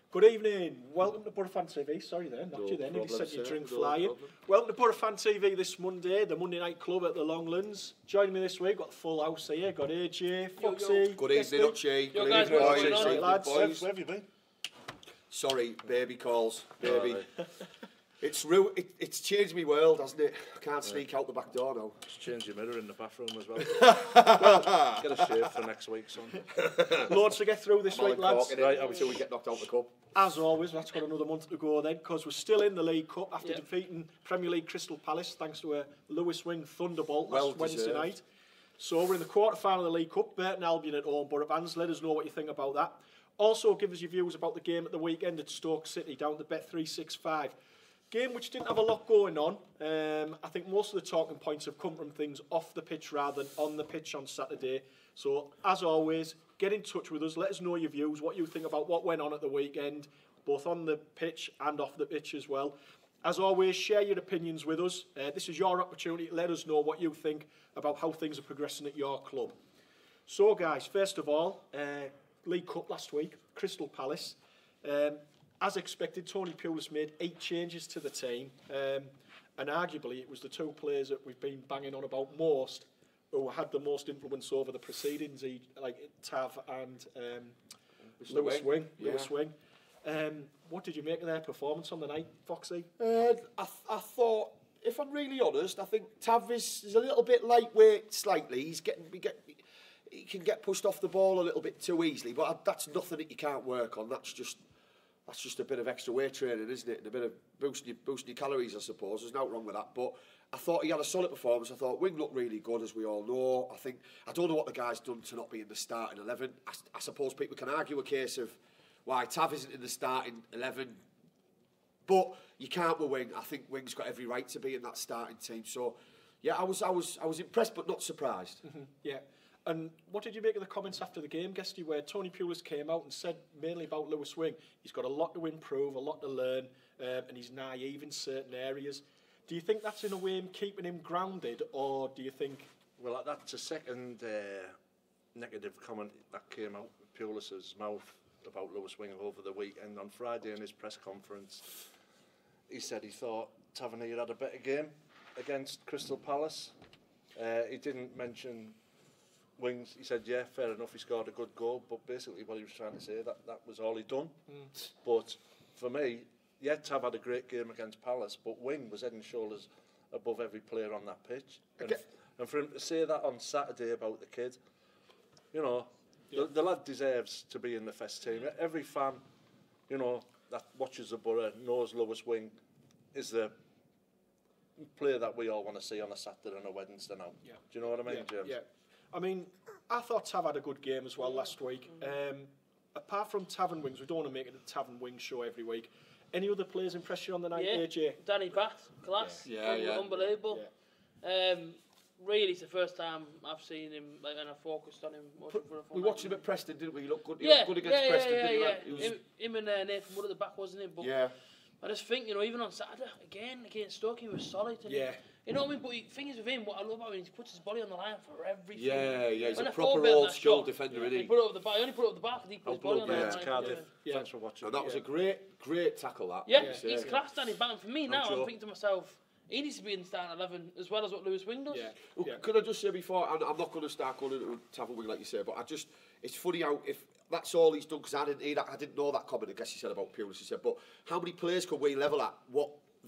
Good evening. Welcome to Boro Fan TV. Sorry there, knocked you then. If you sent your drink flying. Welcome to Boro Fan TV this Monday, the Monday night club at the Longlands. Joining me this week, got the full house here. Got A.J., Foxy. Good evening, Uchi. Good evening, lads. Where have you been? Sorry, baby calls, baby. It's changed my world, hasn't it? I can't sneak out the back door now. Just change your mirror in the bathroom as well. Get a shave for next week, son. Loads to get through this week, lads. Right, until we get knocked out the cup. As always, that's got another month to go then, because we're still in the League Cup after defeating Premier League Crystal Palace thanks to a Lewis Wing thunderbolt last Wednesday night. So we're in the quarter-final of the League Cup. Burton Albion at home, Boro fans. Let us know what you think about that. Also, give us your views about the game at the weekend at Stoke City down to Bet365. Game which didn't have a lot going on. I think most of the talking points have come from things off the pitch rather than on the pitch on Saturday. So, as always, get in touch with us. Let us know your views, what you think about what went on at the weekend, both on the pitch and off the pitch as well. As always, share your opinions with us. This is your opportunity to let us know what you think about how things are progressing at your club. So, guys, first of all, League Cup last week, Crystal Palace. As expected, Tony Pulis made 8 changes to the team, and arguably it was the 2 players that we've been banging on about most who had the most influence over the proceedings, like Tav and Lewis Wing. What did you make of their performance on the night, Foxy? I thought, if I'm really honest, I think Tav is a little bit lightweight slightly. He can get pushed off the ball a little bit too easily, but that's nothing that you can't work on. That's just a bit of extra weight training, isn't it? And a bit of boosting your calories, I suppose. There's nothing wrong with that. But I thought he had a solid performance. I thought Wing looked really good, as we all know. I don't know what the guy's done to not be in the starting 11. I suppose people can argue a case of why Tav isn't in the starting 11. But you can't with Wing. I think Wing's got every right to be in that starting team. So, yeah, I was impressed but not surprised. Yeah. And what did you make of the comments after the game, Guesty, where Tony Pulis came out and said mainly about Lewis Wing? He's got a lot to improve, a lot to learn, and he's naive in certain areas. Do you think that's in a way keeping him grounded, or do you think... Well, that's a second negative comment that came out of Pulis's mouth about Lewis Wing over the weekend. On Friday in his press conference, he said he thought Tavernier had a better game against Crystal Palace. He didn't mention... Wings, he said, yeah, fair enough, he scored a good goal, but basically what he was trying to say, that was all he'd done. But for me, yeah, Tav had a great game against Palace, but Wing was head and shoulders above every player on that pitch. And for him to say that on Saturday about the kid, you know, the lad deserves to be in the first team. Every fan, you know, that watches the Borough knows Lewis Wing is the player that we all want to see on a Saturday and a Wednesday now. Yeah. Do you know what I mean, James? Yeah. I mean, I thought Tav had a good game as well last week. Apart from Tav and Wings, we don't want to make it a Tav and Wings show every week. Any other players impress you on the night, AJ? Danny Bath, class. Unbelievable. Yeah. Really, it's the first time I've seen him, and I focused on him. We watched him at Preston, didn't we? He looked good. He looked good against Preston, didn't he? Him and Nathan Wood at the back, wasn't he? But I just think, you know, even on Saturday, again, against Stoke, he was solid. And you know what I mean? But the thing is with him, what I love about him is he puts his body on the line for everything. Yeah, he's a proper old school defender, isn't he? He put it over the back. He only put it over the back and he put his body on the line. Cardiff. Thanks for watching. And that was a great tackle, that. Yeah, he's class, Danny Batten. For me now, I'm thinking to myself, he needs to be in the starting 11 as well as what Lewis Wing does. Could I just say before, and I'm not going to start going into Tav and Wing like you say, but it's funny how, if that's all he's done, because I didn't know that comment, I guess he said about Pulis, he said, but how many players could we level at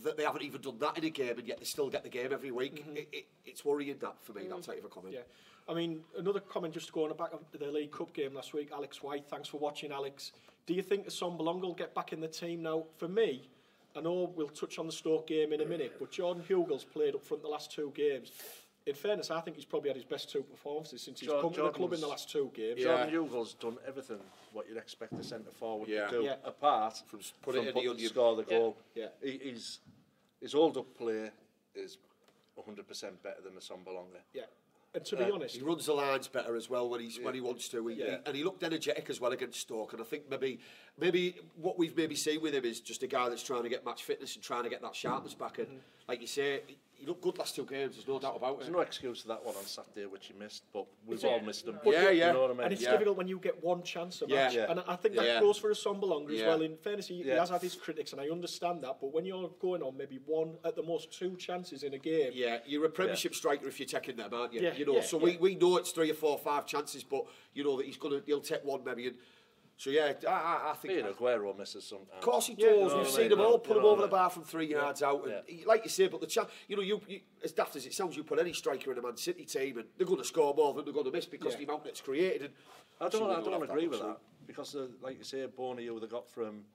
that they haven't even done that in a game and yet they still get the game every week? It's worrying, that for me, that type of a comment. Yeah. I mean, another comment just to go on the back of the League Cup game last week, Alex White, thanks for watching, Alex. Do you think Assombalonga will get back in the team now? For me, I know we'll touch on the Stoke game in a minute, but Jordan Hugel's played up front the last 2 games. In fairness, I think he's probably had his best 2 performances since he's come to the club in the last 2 games. Jordan Hugel's done everything what you'd expect a centre forward to do, apart from putting to score the goal. His hold-up play is 100% better than the Assombalonga. Yeah. And to be honest, he runs the lines better as well when he wants to. And he looked energetic as well against Stoke. And I think maybe what we've seen with him is just a guy that's trying to get match fitness and trying to get that sharpness back. And like you say, he looked good last 2 games, there's no doubt about it. There's no excuse for that one on Saturday, which he missed, but we've all missed them. Yeah, yeah. You know what I mean? And it's difficult when you get one chance a match. Yeah. And I think that goes for Assombalonga as well. In fairness, he has had his critics, and I understand that, but when you're going on maybe one, at the most 2 chances in a game... Yeah, you're a Premiership striker if you're taking them, aren't you? Yeah, you know, so we know it's 3 or 4 or 5 chances, but you know that he'll take one maybe. And so yeah, I think. Ian Aguero misses sometimes. Of course he does. We've seen them all put him over the bar from 3 yards out. And like you say, but the chance, you as daft as it sounds, you put any striker in a Man City team, and they're going to score more than they're going to miss because the amount that's created. And I don't agree with that because, like you say, Boney, who they got from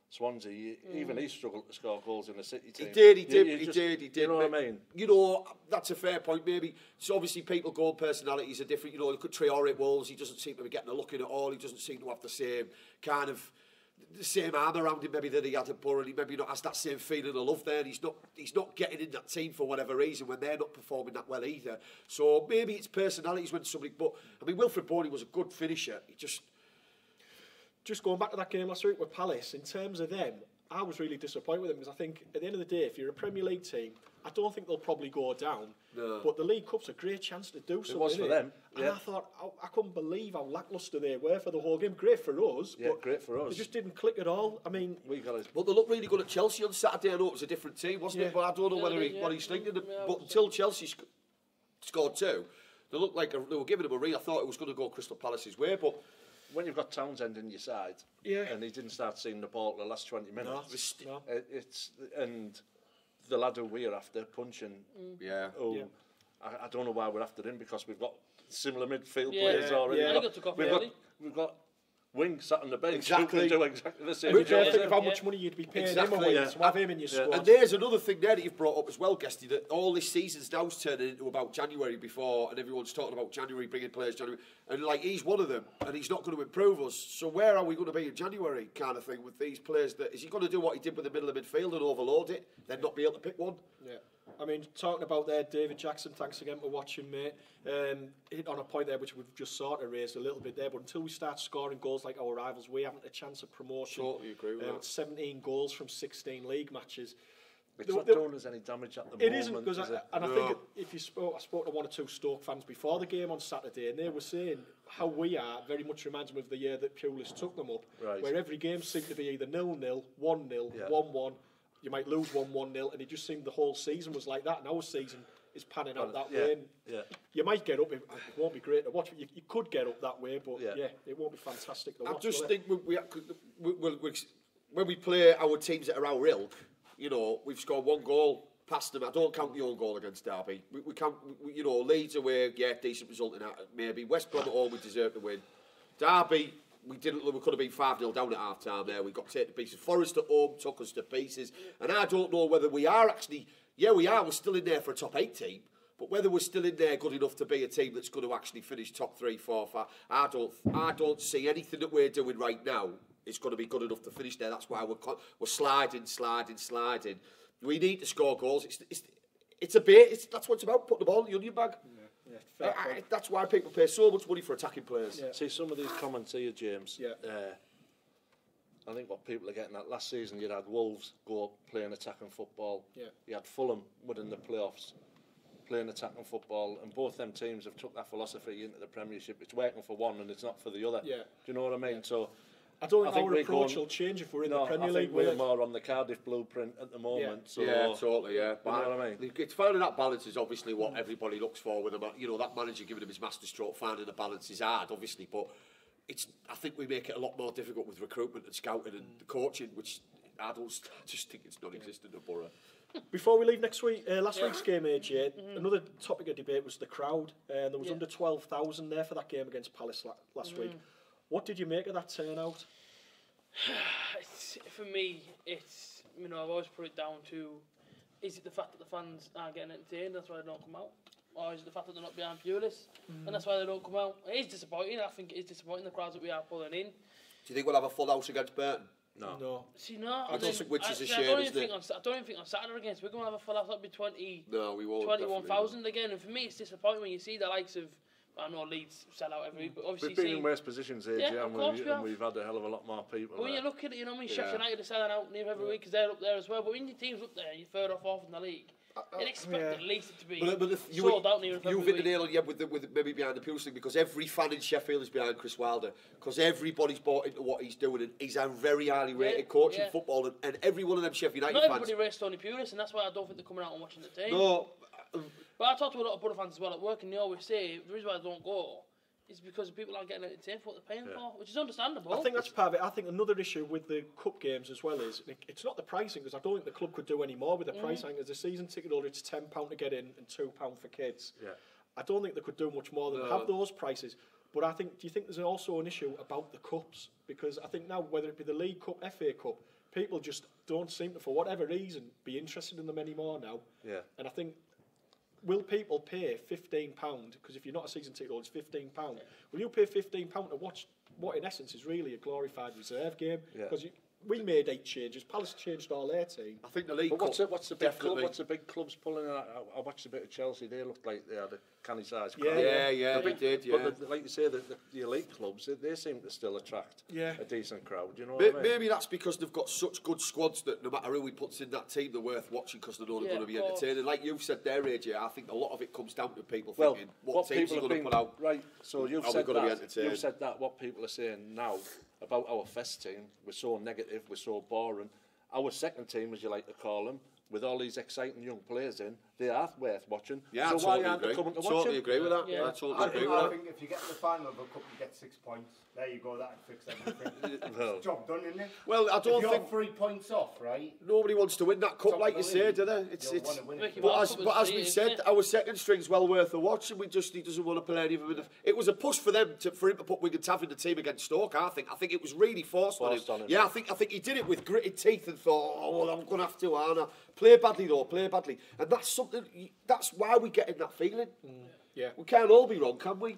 Swansea, even he struggled to score goals in the City team. He did. You know what I mean? You know, that's a fair point, maybe. So obviously people go on personalities are different. You know, look at Traore at Wolves, he doesn't seem to be getting a look in at all. He doesn't seem to have the same kind of, the same arm around him maybe that he had at Boro. He maybe not has that same feeling of love there. And he's not getting in that team for whatever reason when they're not performing that well either. So maybe it's personalities when somebody, but I mean, Wilfred Boney was a good finisher. He Just going back to that game last week with Palace, in terms of them, I was really disappointed with them because I think at the end of the day, if you're a Premier League team, I don't think they'll probably go down. No. But the League Cup's a great chance to do something. It was for them. And I thought, I couldn't believe how lacklustre they were for the whole game. Great for us. Yeah, great for us. They just didn't click at all. I mean, but they looked really good at Chelsea on Saturday. I know it was a different team, wasn't it? But I don't know what he's thinking. But until Chelsea scored 2, they looked like they were giving him a real. I thought it was going to go Crystal Palace's way, but. When you've got Townsend in your side, and he didn't start seeing the ball the last 20 minutes, and the lad who we're after, Punching, I don't know why we're after him because we've got similar midfield players already. We've got Wing sat on the bench who can do exactly the same. Think of how much money you'd be paying him away to have him in your squad. And there's another thing there that you've brought up as well, Guesty, that all this season's now turning into about January before, and everyone's talking about January, bringing players January, and like he's one of them, and he's not going to improve us. So where are we going to be in January, kind of thing, with these players? That is he going to do what he did with the middle of midfield and overload it, then not be able to pick one? Yeah. I mean, talking about there, David Jackson, thanks again for watching, mate. Hit on a point there which we've just sort of raised a little bit there, but until we start scoring goals like our rivals, we haven't a chance of promotion. Totally agree with that. 17 goals from 16 league matches. It's not doing us any damage at the moment. It isn't, because I think if you spoke, I spoke to 1 or 2 Stoke fans before the game on Saturday, and they were saying how we are very much reminds me of the year that Pulis took them up, where every game seemed to be either 0-0, 1-0, 1-1. You might lose 1-0, and it just seemed the whole season was like that. And our season is panning out that way. And you might get up. It won't be great to watch. You could get up that way, but it won't be fantastic to watch. I just think when we play our teams that are our ilk, you know, we've scored 1 goal past them. I don't count the own goal against Derby. We count, you know, Leeds away, decent result in that. Maybe West Brom at home, we deserve to win. Derby. We could have been 5-0 down at half time there. We got taken to pieces. Forest at home took us to pieces. And I don't know whether we are actually, we are, we're still in there for a top 8 team, but whether we're still in there good enough to be a team that's going to actually finish top 3, 4, 5, I don't see anything that we're doing right now is going to be good enough to finish there. That's why we're sliding. We need to score goals. It's a bit, that's what it's about, putting the ball in the onion bag. That's why people pay so much money for attacking players. See some of these comments here, James. I think what people are getting at, last season you had Wolves go up playing attacking football. You had Fulham winning the playoffs, playing attacking football, and both them teams have took that philosophy into the Premiership. It's working for one and it's not for the other. Do you know what I mean? So I don't think our approach will change if we're in the Premier League. We're more on the Cardiff blueprint at the moment. So, totally, You know what I mean? It's finding that balance is obviously what everybody looks for with him. You know, that manager giving him his masterstroke, finding the balance is hard, obviously, but I think we make it a lot more difficult with recruitment and scouting and coaching, which I just think it's non-existent at Boro. Before we leave next week, last week's game, AJ, another topic of debate was the crowd. There was under 12,000 there for that game against Palace last week. What did you make of that turnout? For me, it's, you know, I've always put it down to, is it the fact that the fans aren't getting entertained, that's why they don't come out? Or is it the fact that they're not behind Pulis, and that's why they don't come out? It is disappointing. I think it is disappointing, the crowds that we are pulling in. Do you think we'll have a full house against Burton? No. See, no. I don't think, which is a shame, isn't it? I don't even think on Saturday against Wigan we'll have a full house. That'll be 20. No, we won't. 21,000 again. And for me, it's disappointing when you see the likes of, I know Leeds sell out every week, but obviously we've been in worse positions, AJ, and we've had a hell of a lot more people. But when you look at it, you know, Sheffield United are selling out near every week because they're up there as well. But when your team's up there, you're third or fourth in the league. You'd expect at least it to be sold out near you've hit the nail on the head with maybe behind the Pools thing, because every fan in Sheffield is behind Chris Wilder, because everybody's bought into what he's doing, and he's a very highly rated coach in football, and every one of them Sheffield United fans. Not everybody rates Tony Pulis, and that's why I don't think they're coming out and watching the team. No. But I talk to a lot of Boro fans as well at work, and they always say the reason why I don't go is because people aren't getting entertained for what they're paying for, which is understandable. I think that's part of it. I think another issue with the cup games as well is it's not the pricing, because I don't think the club could do any more with the pricing. As a season ticket holder, it's £10 to get in and £2 for kids. Yeah. I don't think they could do much more than have those prices. But I think, do you think there's also an issue about the cups? Because I think now, whether it be the League Cup, FA Cup, people just don't seem to, for whatever reason, be interested in them anymore now. Yeah. And I think, will people pay £15? Because if you're not a season ticket holder, it's £15. Will you pay £15 to watch what, in essence, is really a glorified reserve game? Because we made 8 changes. Palace changed all 18. I think the League Cup. What's the big club? What's the big clubs pulling? I watched a bit of Chelsea. They looked like they had a canny size crowd. Yeah, they did. Yeah. But like you say, the elite clubs, they seem to still attract a decent crowd. You know what I mean? Maybe that's because they've got such good squads that no matter who he puts in that team, they're worth watching because they know they're going to be entertaining. Like you've said there, AJ, I think a lot of it comes down to people thinking what teams are going to put out. Right. So you've said that. What people are saying now about our first team, we're so negative, we're so boring. Our second team, as you like to call them, with all these exciting young players in, they are worth watching. Yeah, so I why aren't they coming to watch them? Totally agree with that. Yeah. I totally agree with that. I think if you get to the final of a cup, you get 6 points. There you go, that'd fix everything. It's job done, isn't it? Well, I don't think... If you're 3 points off, right? Nobody wants to win that cup, like you say, do they? But as we said, our second string's well worth a watch, and he doesn't want to play any of them. It was a push for him to put Wigan Tav in the team against Stoke, I think. I think it was really forced on him. Yeah, I think he did it with gritted teeth and thought, oh, well, I'm going to have to, aren't I? Play badly, though, play badly. And that's something, that's why we're getting that feeling. Yeah. We can't all be wrong, can we?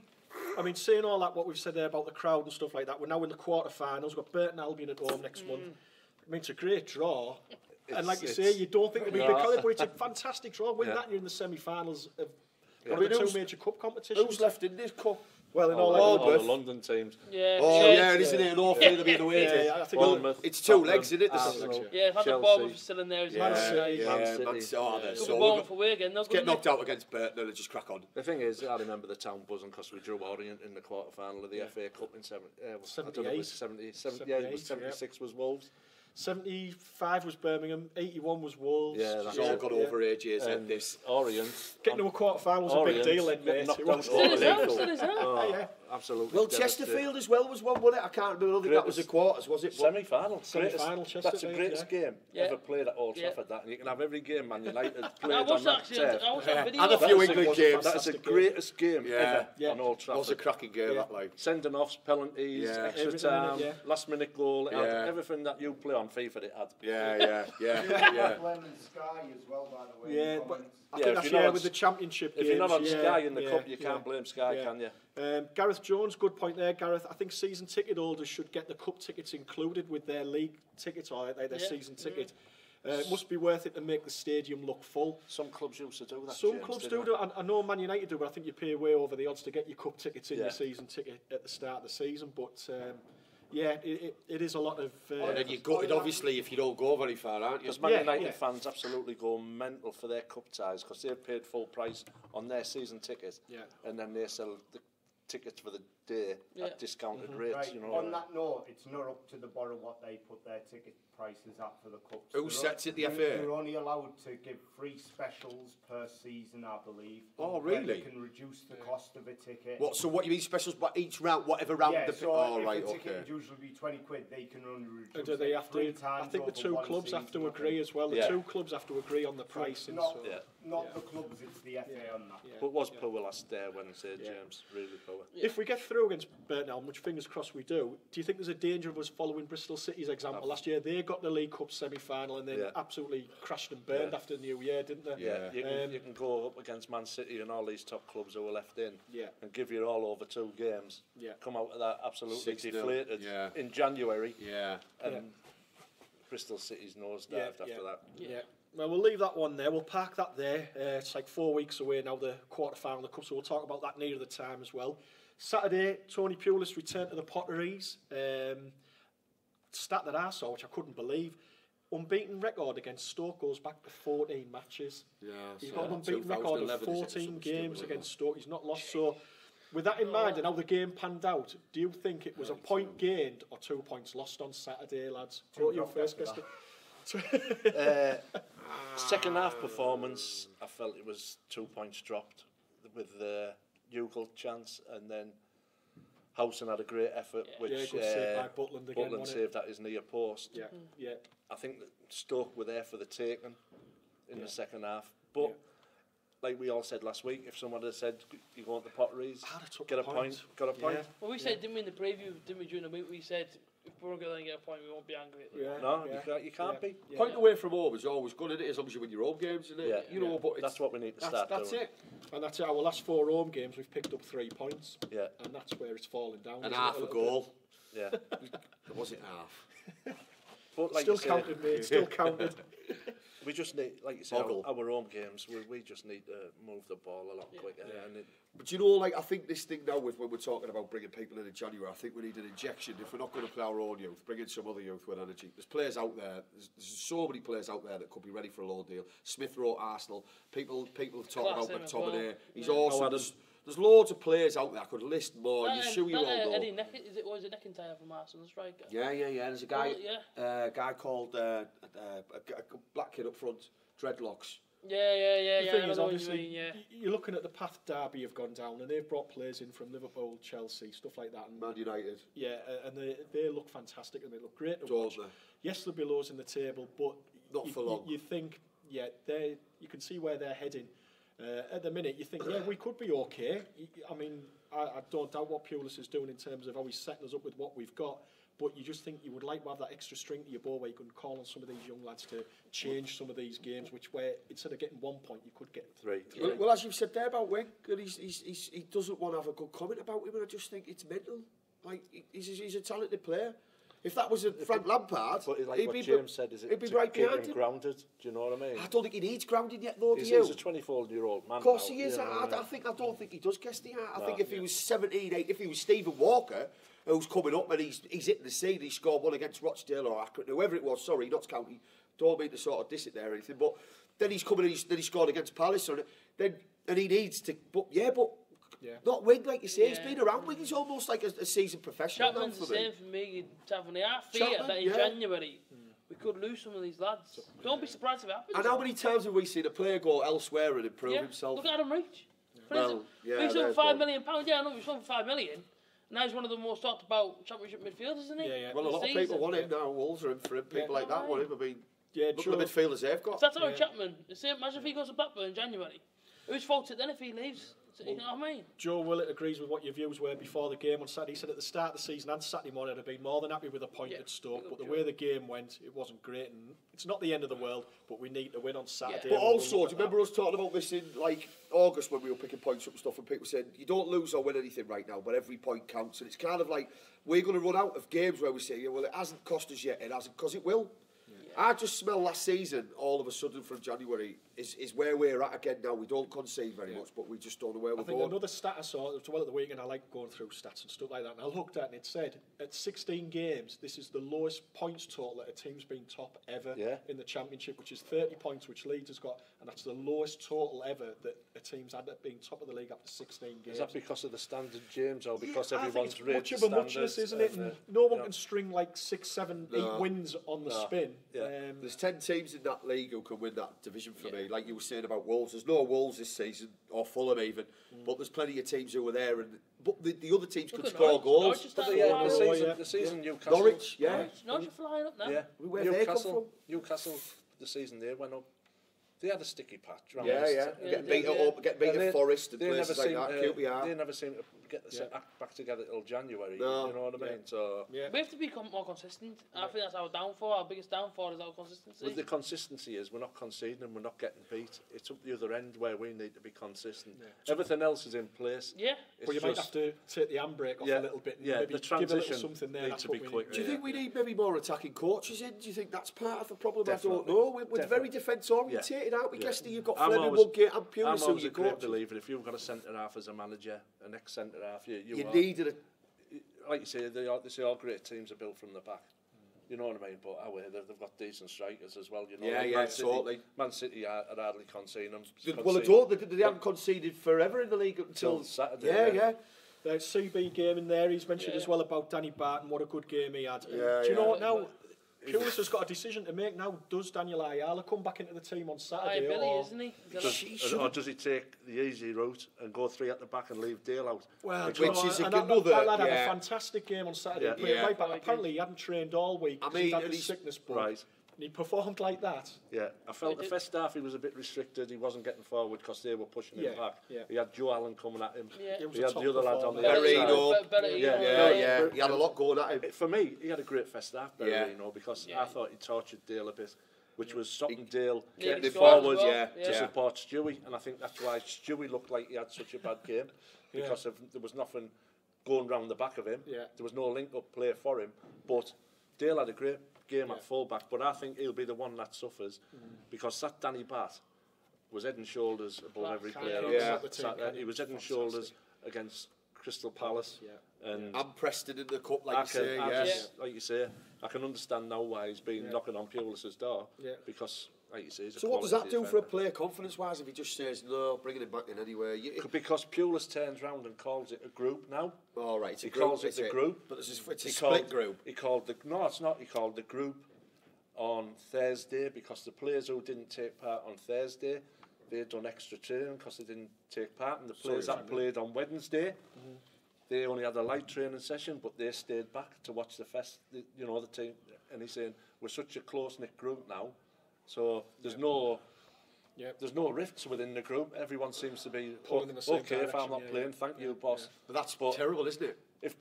I mean, saying all that, what we've said there about the crowd and stuff like that, we're now in the quarter-finals. We've got Burton Albion at home next month. I mean, it's a great draw. And like you say, you don't think it'll be big, but it's a fantastic draw. Win that, you're in the semi-finals of one of the 2 major cup competitions. Who's left in this cup? Well, in all the London teams. Yeah. Isn't it? An awful thing to be in the way. I think it's 2 legs, isn't it? Yeah, if the ball was still in there, it's Man City. Get knocked out against Burton and just crack on. The thing is, I remember the town buzzing because we drew Orient in the quarter-final of the FA Cup in 76 was Wolves. 75 was Birmingham, 81 was Wolves. Yeah, that's all got over AJ's head, this. Orient. Getting to a quarter-final was a big deal then, mate. Still is now. Absolutely. Well, Chesterfield as well was one, wasn't it? I can't remember. I think that was a quarters, was it? Semi-final. Semi-final, Chesterfield. That's the greatest game ever played at Old Trafford, that. And you can have every game Man United played on that turf. And a few England games. That's the greatest game ever on Old Trafford. It was a cracking game, that, like. Sending offs, penalties, extra time, last-minute goal. Everything that you play on FIFA, it had. Yeah. Sky as well, by the way. Yeah, but I think that's with the championship games. If you're not on Sky in the cup, you can't blame Sky, can you? Gareth Jones, good point there, Gareth. I think season ticket holders should get the cup tickets included with their league tickets or their season ticket. It must be worth it to make the stadium look full. Some clubs used to do that. Some clubs do. I know Man United do, but I think you pay way over the odds to get your cup tickets in your season ticket at the start of the season. But it is a lot of... and then you're gutted, obviously, if you don't go very far, aren't you? Because Man United fans absolutely go mental for their cup ties because they've paid full price on their season ticket. Yeah. And then they sell the tickets for the day at discounted rates. Right. You know. On that note, it's not up to the Boro what they put their ticket prices at for the cups. Who sets it, the FA? They're only allowed to give free specials per season, I believe. Oh, really? They can reduce the cost of a ticket. What? So what you mean specials? But each round, whatever round. Yeah. So if a ticket would usually be £20, they can only reduce do they have to? I think the 2 clubs have to agree as well. The 2 clubs have to agree on the pricing. Not the clubs, it's the FA on that. But was poor last day when St James really poor? If we get through against Burton, which fingers crossed we do you think there's a danger of us following Bristol City's example? Last year they got the League Cup semi-final and then absolutely crashed and burned after New Year, didn't they? Yeah, you can go up against Man City and all these top clubs who are left in and give you all over 2 games. Come out of that absolutely deflated in January. And Bristol City's nosedived after that. Well, we'll leave that one there. We'll park that there. It's like 4 weeks away now, the quarter-final of the Cup, so we'll talk about that nearer the time as well. Saturday, Tony Pulis returned to the Potteries. Stat that I saw, which I couldn't believe, unbeaten record against Stoke goes back to 14 matches. Yeah, he's got an unbeaten record of 14 games against Stoke. He's not lost. So, with that in mind and how the game panned out, do you think it was a point gained or 2 points lost on Saturday, lads? What you first, Guesty? Second half performance, I felt it was 2 points dropped with the Ugal chance, and then Howson had a great effort, which Butland saved at his near post. Yeah. I think that Stoke were there for the taking in the second half, but like we all said last week, if someone had said you go on the Potteries, get a point, got a point. Well, we said, didn't we, in the preview, didn't we, during the week, we said if we're going to get a point, we won't be angry at them. No, you can't be. Point away from home is always good, isn't it? As long as you win your home games, isn't it? You know, but that's what we need to start doing. That's it. And that's it. Our last 4 home games, we've picked up 3 points. Yeah. And that's where it's falling down. And half a goal. Yeah. Was it half? But like still counted, mate. Still counted. We just need, like you said, our home games, we just need to move the ball a lot quicker. And but you know, like, I think this thing now with when we're talking about bringing people in January, I think we need an injection. If we're not going to play our own youth, bring in some other youth with energy. There's players out there, there's so many players out there that could be ready for a loan deal. Smith wrote Arsenal. People talk about McTominay. He's awesome. There's loads of players out there. I could list more. You sure you all know. Eddie was it McIntyre from Arsenal, striker? Yeah. There's a guy, guy called a black kid up front, dreadlocks. The thing is, obviously, you're looking at the path Derby have gone down, and they've brought players in from Liverpool, Chelsea, stuff like that. And Man United. Yeah, and they look fantastic, and they look great to watch. Yes, there'll be lows in the table, but not for long. You think, you can see where they're heading. At the minute, you think, we could be okay. I mean, I don't doubt what Pulis is doing in terms of how he's setting us up with what we've got, but you just think you would like to have that extra string to your bow where you can call on some of these young lads to change some of these games, where instead of getting 1 point, you could get 3. Well, as you've said there about Wing, he doesn't want to have a good comment about him, and I just think it's mental. Like, he's a talented player. If that was a Frank Lampard, like what James said, is it to keep him grounded? Do you know what I mean? I don't think he needs grounding yet, though. He's a 24-year-old man. Of course he is. I don't think he does, Guesty. I think if he was 17, if he was Stephen Walker, who's coming up and he's hitting the scene, he scored one against Rochdale or Accrington, whoever it was. Sorry, Notts County. Don't mean to sort of diss it there or anything, but then he's coming and he scored against Palace, and he needs to. But not Wing, like you say. He's been around Wing. He's almost like a seasoned professional. Chapman's the same for me. I fear that in January we could lose some of these lads. Don't be surprised if it happens. And how many times have we seen a player go elsewhere and improve himself? Look at Adam Reach. He's on £5 million. Yeah, I know he's on £5 million. Now he's one of the most talked about Championship midfielders, isn't he? Well, a lot of people want him now. Wolves are in for him. People like that want him. I mean, look at the midfielders they've got. That's Aaron Chapman. Imagine if he goes to Blackburn in January. Whose fault is it then if he leaves? You know what I mean? Joe Willett agrees with what your views were before the game on Saturday. He said at the start of the season and Saturday morning I'd have been more than happy with a point at Stoke, but the way the game went, it wasn't great, and it's not the end of the world, but we need to win on Saturday. But also, do you remember us talking about this in like August when we were picking points up and stuff, and people said you don't lose or win anything right now, but every point counts, and it's kind of like we're going to run out of games where we say, well, it hasn't cost us yet, it hasn't, because it will. I just smell last season, all of a sudden from January, is where we're at again now. We don't concede very much, but we just don't know where we're going. I think another stat I saw, at the weekend, I like going through stats and stuff like that, and I looked at it and it said, at 16 games, this is the lowest points total that a team's been top ever in the Championship, which is 30 points, which Leeds has got, and that's the lowest total ever that a team's had at being top of the league after 16 games. Is that because of the standard, James, or because everyone's rated much of a muchness, isn't it? And no one can string like 6, 7, 8 wins on the spin. There's 10 teams in that league who can win that division for me. Like you were saying about Wolves, there's no Wolves this season, or Fulham even, but there's plenty of teams who were there, and but the other teams could score goals. The season Newcastle, Norwich, Norwich flying up now. Where they come from? Newcastle, the season they went up. They had a sticky patch. Getting beat at Forest and places like that. They never seem to get the act back together till January. No. You know what I mean? So we have to become more consistent. I think that's our downfall. Our biggest downfall is our consistency. Well, the consistency is we're not conceding and we're not getting beat. It's up the other end where we need to be consistent. Everything else is in place. But you might have to take the handbrake off a little bit. And maybe the transition give a something there. needs to be quick. Do you think we need maybe more attacking coaches in? Do you think that's part of the problem? Definitely. I don't know. We're very defence orientated, aren't we? Guesty, you've got Fleming, Woodgate and Pulis who you coach. I'm always a believer if you've got a centre half as a manager, an ex-centre half, you needed like you say, they say all great teams are built from the back. You know what I mean? But they've got decent strikers as well. You know, yeah, totally. Man City are hardly conceding them. Well, they haven't conceded forever in the league until Saturday. Yeah. The CB game in there, he's mentioned as well about Danny Barton, what a good game he had. Do you know what now? Pulis has got a decision to make now. Does Daniel Ayala come back into the team on Saturday? Isn't he? Or does he take the easy route and go 3 at the back and leave Dale out? Well, which is another. That lad had a fantastic game on Saturday. He played right back. Apparently, he hadn't trained all week. I mean, he had the sickness bug. Right. And he performed like that. Yeah, I felt the first half he was a bit restricted. He wasn't getting forward because they were pushing him back. Yeah. He had Joe Allen coming at him. Yeah. He had the other lads on the outside. Yeah. He had a lot going at him. For me, he had a great first half, Berarino, because I thought he tortured Dale a bit, which was stopping Dale getting forward to support Stewie. And I think that's why Stewie looked like he had such a bad game, because there was nothing going round the back of him. Yeah. There was no link-up play for him. But Dale had a great game at full-back, but I think he'll be the one that suffers, because that Danny Bat was head and shoulders above every player on Saturday. He was head and shoulders against Crystal Palace and Preston in the cup, like you say. I can understand now why he's been knocking on Pulis's door, because, like you say, he's so what does that do for a player confidence-wise if he just says, no, bringing him back in anyway? Because Pulis turns round and calls it a group now. All right, he calls it the group. But it's a split group. No, it's not. He called the group on Thursday, because the players who didn't take part on Thursday, they'd done extra training because they didn't take part, and the players that played on Wednesday, they only had a light training session, but they stayed back to watch the team. And he's saying, we're such a close-knit group now, so there's no rifts within the group. Everyone seems to be okay if I'm not playing, thank you, boss. But that's terrible, isn't it? If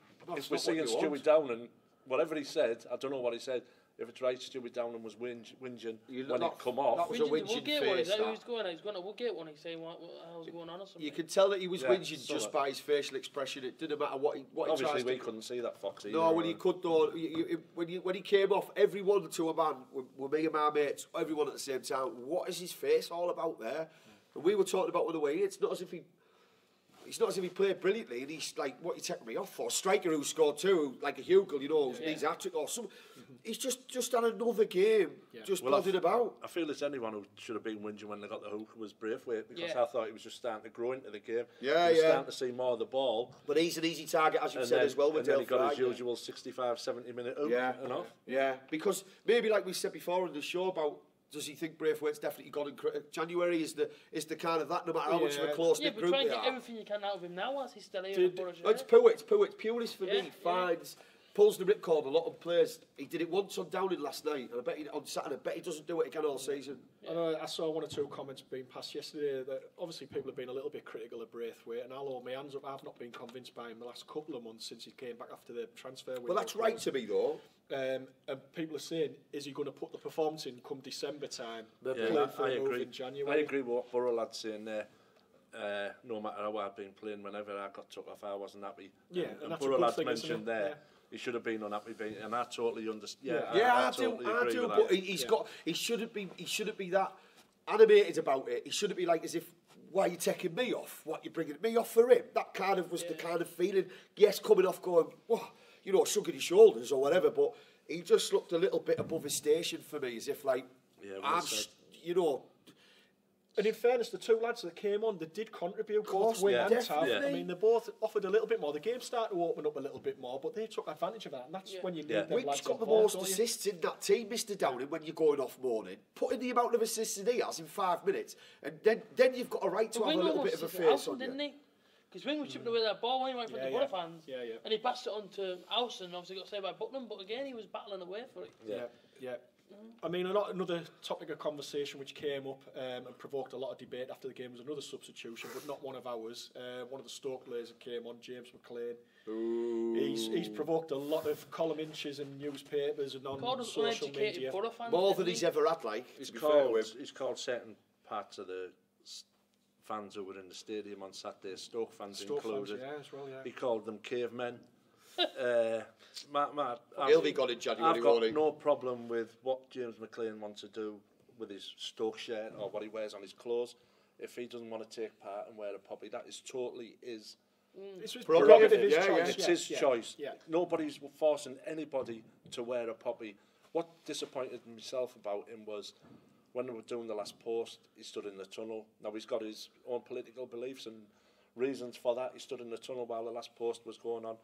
we're seeing Stewie Downing, whatever he said, I don't know what he said. If it's right, Stewie Downing was whinging when it come off. That was a whinging face. He's going to Woodgate one. He's saying what hell's going on or something. You could tell that he was whinging just by his facial expression. It didn't matter what he Obviously, we couldn't see that, Foxy. No, when he could though. When he came off, everyone to a man, with me and my mates, everyone at the same time. What is his face all about there? And we were talking about the way it's not as if he. It's not as if he played brilliantly, and he's like, what are you taking me off for? Striker who scored 2, like a Hugel, who needs a hat-trick or something. He's just had another game, plodding about. I feel it's anyone who should have been whinging when they got the hook was Braithwaite, because I thought he was just starting to grow into the game. He was starting to see more of the ball. But he's an easy target, as you said, as well. And then he got his usual 65, 70-minute hook and off. Yeah, because maybe like we said before on the show about, does he think Braithwaite's definitely gone in January is the kind of that, no matter how much of a close-knit group they are. Yeah, but try and get everything you can out of him now as he's still here. It's Pulis for me finds, pulls the ripcord a lot of players. He did it once on Downing last night, and I bet on Saturday, I bet he doesn't do it again all season. I saw 1 or 2 comments being passed yesterday that obviously people have been a little bit critical of Braithwaite, and I'll hold my hands up, I've not been convinced by him the last couple of months since he came back after the transfer window. Well, that's right to me though. And people are saying, is he going to put the performance in come December time? I agree. In January. I agree with what Boro lad's saying there. No matter how I've been playing, whenever I got took off, I wasn't happy. Yeah, and Boro lad's mentioned there. He should have been unhappy, and I totally understand. I do. But he shouldn't be that animated about it. He shouldn't be like as if, why are you taking me off? What, you bringing me off for him? That kind of was the kind of feeling. Yes, coming off going, whoa, shrugging his shoulders or whatever, but he just looked a little bit above his station for me, as if like, And in fairness, the 2 lads that came on, they did contribute, both Wing and Tav. I mean, they both offered a little bit more. The game started to open up a little bit more, but they took advantage of that, and that's when you need them lads. Wing's got the most assists in that team, Mr. Downing, when you're going off morning. Put in the amount of assists that he has in 5 minutes, and then you've got a right to have a little bit of a face on you. Because Wing was chipping away that ball when he went from the Boro fans, and he passed it on to Howson, obviously got saved by Buckland, but again he was battling away for it. Yeah. I mean, another topic of conversation which came up and provoked a lot of debate after the game was another substitution, but not one of ours. One of the Stoke players that came on, James McLean. He's provoked a lot of column inches in newspapers and on social media. More than he's ever had, like. He's called certain parts of the fans who were in the stadium on Saturday, Stoke fans included. He called them cavemen. He'll be gone in January. I've got no problem with what James McLean wants to do with his Stoke shirt or what he wears on his clothes. If he doesn't want to take part and wear a poppy, that is totally his prerogative. It's his choice. Nobody's forcing anybody to wear a poppy. What disappointed myself about him was when they were doing the last post, he stood in the tunnel. Now he's got his own political beliefs and reasons for that. He stood in the tunnel while the last post was going on.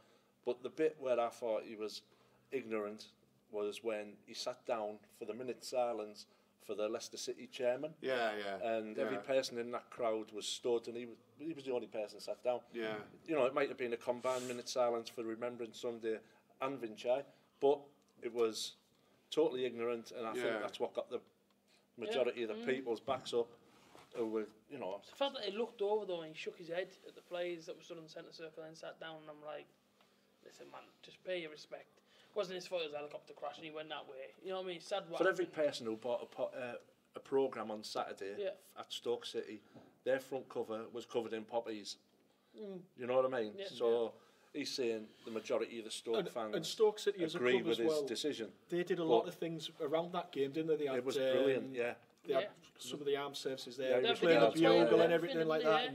But the bit where I thought he was ignorant was when he sat down for the minute silence for the Leicester City chairman. Yeah. And every person in that crowd was stood, and he was the only person sat down. Yeah. You know, it might have been a combined minute silence for Remembrance Sunday and Vinchai, but it was totally ignorant, and I think that's what got the majority of the people's backs up. Who were, you know. It's the fact that he looked over though and he shook his head at the players that were stood in the centre circle and sat down, and I'm like, listen, man, just pay your respect. It wasn't his fault it was a helicopter crash and he went that way. You know what I mean? Sad. For every person who bought a programme on Saturday at Stoke City, their front cover was covered in poppies. You know what I mean? So he's saying the majority of the Stoke fans and Stoke City as a agree club with as well. his decision. They did a lot of things around that game, didn't they? They had, it was brilliant, They had some of the armed services there. Yeah, They played the bugle and everything like that.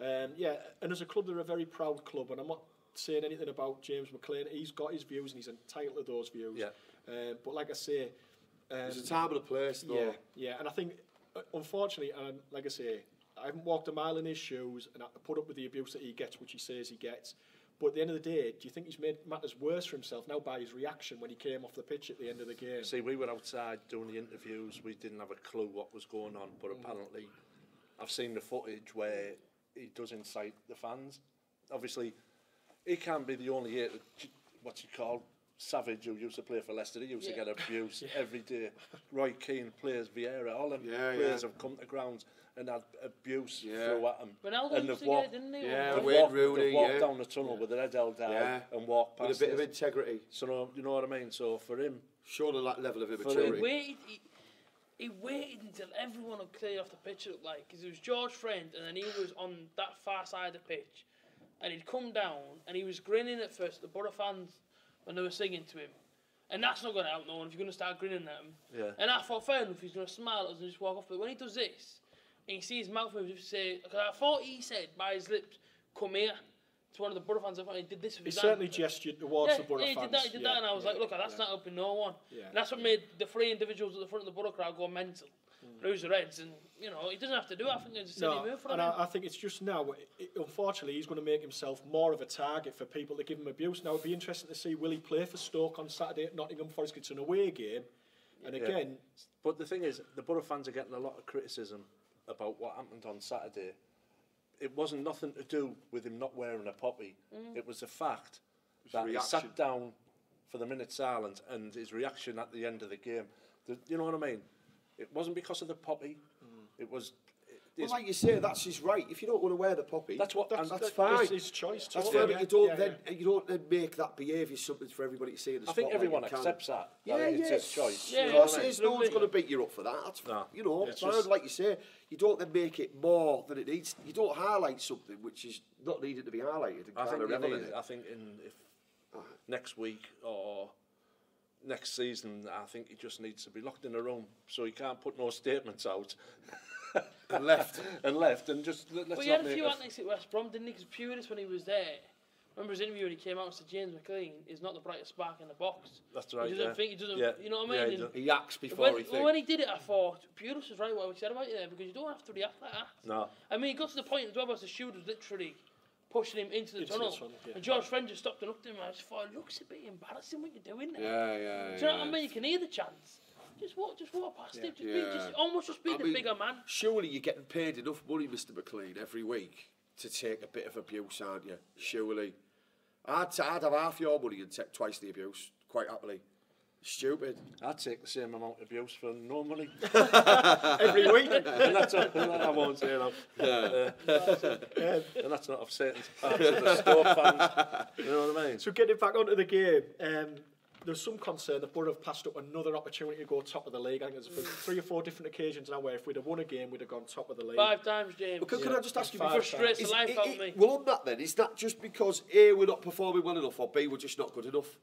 And as a club, they're a very proud club. And I'm not saying anything about James McLean. He's got his views and he's entitled to those views. But like I say, there's a time and a place, though. Yeah. And I think, unfortunately, and like I say, I haven't walked a mile in his shoes, and I put up with the abuse that he gets, which he says he gets. But at the end of the day, do you think he's made matters worse for himself now by his reaction when he came off the pitch at the end of the game? See, we were outside doing the interviews. We didn't have a clue what was going on, but apparently I've seen the footage where he does incite the fans. Obviously, he can't be the only, what you call, Savage, who used to play for Leicester. He used to get abuse every day. Roy Keane, players, Vieira, all them players have come to grounds and had abuse through at them. Ronaldo used to get it, didn't he? They walked down the tunnel with their head held down and walked past with a bit of integrity. So, you know what I mean? So for him... Showing that level of immaturity. He waited until everyone had cleared off the pitch, it looked like, because it was George Friend, and then he was on that far side of the pitch, and he'd come down, and he was grinning at first, the Boro fans, when they were singing to him. And that's not going to help no one if you're going to start grinning at him. Yeah. And I thought, fair enough, he's going to smile at us and just walk off. But when he does this, and you see his mouth move, just say, because I thought he said by his lips, come here. To one of the Boro fans, I thought he did this with his hand. Certainly gestured towards the Boro fans. He did that, and I was like, look, that's not helping no one. Yeah. And that's what made the three individuals at the front of the Boro crowd go mental. Lose their heads, and you know he doesn't have to do it. I think it's a silly move for him. I think it's just now. Unfortunately, he's going to make himself more of a target for people that give him abuse. Now it'd be interesting to see will he play for Stoke on Saturday at Nottingham Forest. It's an away game, and again. But the thing is, the Boro fans are getting a lot of criticism about what happened on Saturday. It wasn't nothing to do with him not wearing a poppy. It was the fact that he sat down for the minute silence and his reaction at the end of the game. You know what I mean? It wasn't because of the poppy. It was. Well, like you say, that's his right. If you don't want to wear the poppy, that's fine. It's his choice. That's fine. But you don't then make that behaviour something for everybody to see in the spotlight. I think everyone accepts that. It's his choice. Of course, it is. No one's going to beat you up for that. That's you know, it's fine. Like you say, you don't then make it more than it needs. You don't highlight something which is not needed to be highlighted. I think if next week or next season, I think he just needs to be locked in a room so he can't put no statements out. and left and just let's well, he had a few antics at West Brom, didn't he? Because Pulis, when he was there, remember his interview when he came out and said James McLean is not the brightest spark in the box. That's right. He doesn't think, he doesn't, you know what I mean? He acts before he thinks. When he did it, I thought Pulis was right what he said about you there, because you don't have to react like that. No. I mean, he got to the point as well as the shoot was literally pushing him into the tunnel. And George Friend just stopped and looked at him and I just thought, it looks a bit embarrassing what you're doing there. Yeah. Do you know what I mean? You can hear the chants. Just walk past him. Just be the bigger man. Surely you're getting paid enough money, Mr. McLean, every week to take a bit of abuse, aren't you? Surely. I'd have half your money and take twice the abuse, quite happily. Stupid. I'd take the same amount of abuse for no money. Every week. And that's I won't say that. And that's not of Satan's part of the Stoke fans. You know what I mean? So getting back onto the game, there's some concern that Boro have passed up another opportunity to go top of the league. I think there's been 3 or 4 different occasions now where if we'd have won a game, we'd have gone top of the league. 5 times, James. But can I just ask you, frustrates the life out of me. Well, on that then, is that just because A, we're not performing well enough, or B, we're just not good enough?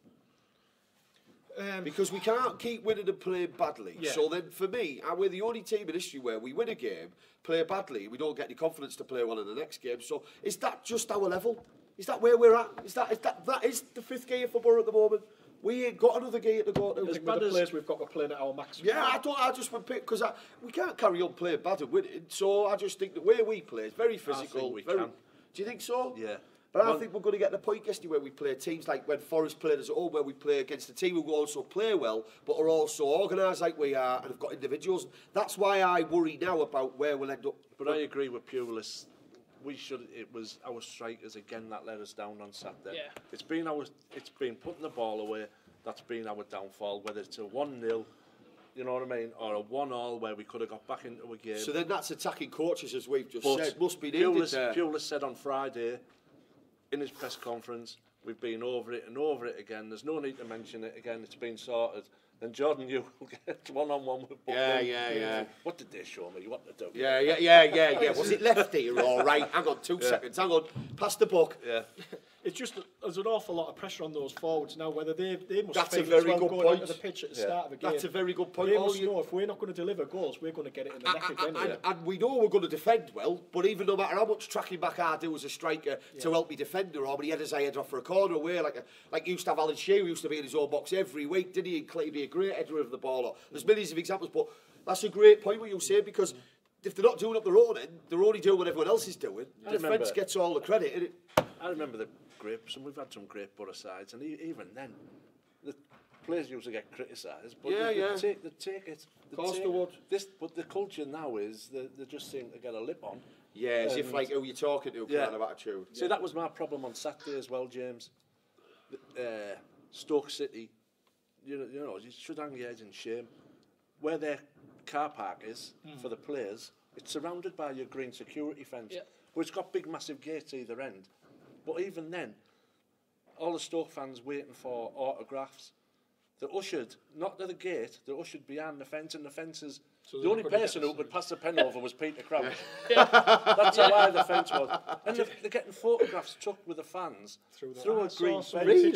Because we can't keep winning and playing badly. So then, for me, we're the only team in history where we win a game, play badly, we don't get any confidence to play well in the next game. So is that just our level? Is that where we're at? Is that the 5th gear for Boro at the moment? We ain't got another game to go to. I think with the players we've got, we're playing at our maximum. Yeah, I just would pick because we can't carry on playing bad and winning. So I just think the way we play is very physical. I think we can. Do you think so? Yeah. But I think we're going to get the point, Guesty, where we play teams like when Forest played us at home, where we play against a team who also play well, but are also organised like we are and have got individuals. That's why I worry now about where we'll end up. But I agree with Pulis. It was our strikers again that let us down on Saturday. Yeah. It's been putting the ball away. That's been our downfall. Whether it's a 1-0, you know what I mean, or a 1-1 where we could have got back into a game. So then that's attacking coaches, as we've just said. Must be needed there. Pulis said on Friday in his press conference, we've been over it and over it again. There's no need to mention it again. It's been sorted. And Jordan, you get one-on-one with Buckland. Yeah. What did they show me? What to do? Yeah. Was it lefty? All right. Hang on, 2 seconds. Hang on. Pass the buck. Yeah. It's just there's an awful lot of pressure on those forwards now. Whether they must. That's feel a very well good going point. Onto the pitch at the start of a game. That's a very good point. They must know if we're not going to deliver goals, we're going to get it in the neck again. And we know we're going to defend well, but even no matter how much tracking back I do as a striker to help me defender, or when he headers I head off for a corner away, like used to have Alan Shearer, used to be in his own box every week, didn't he? And Clayton be a great header of the ball. Or, there's millions of examples, but that's a great point what you say, because if they're not doing up their own end, they're only doing what everyone else is doing. Defence gets all the credit, innit? I remember the grips, and we've had some great Boro sides, and even then, the players usually get criticised, but they take it. Of course they would. But the culture now is they just seem to get a lip on. Yeah, as if like who you're talking to kind of attitude. See, that was my problem on Saturday as well, James. Stoke City, you know, you should hang your head in shame. Where their car park is for the players, it's surrounded by your green security fence, but it's got big, massive gates either end. But even then, all the Stoke fans waiting for autographs. They're ushered, not to the gate, they're ushered behind the fence, and the fences. So the only person who could pass the pen over was Peter Crouch. That's how high the fence was. And they're getting photographs took with the fans through a green fence. Really?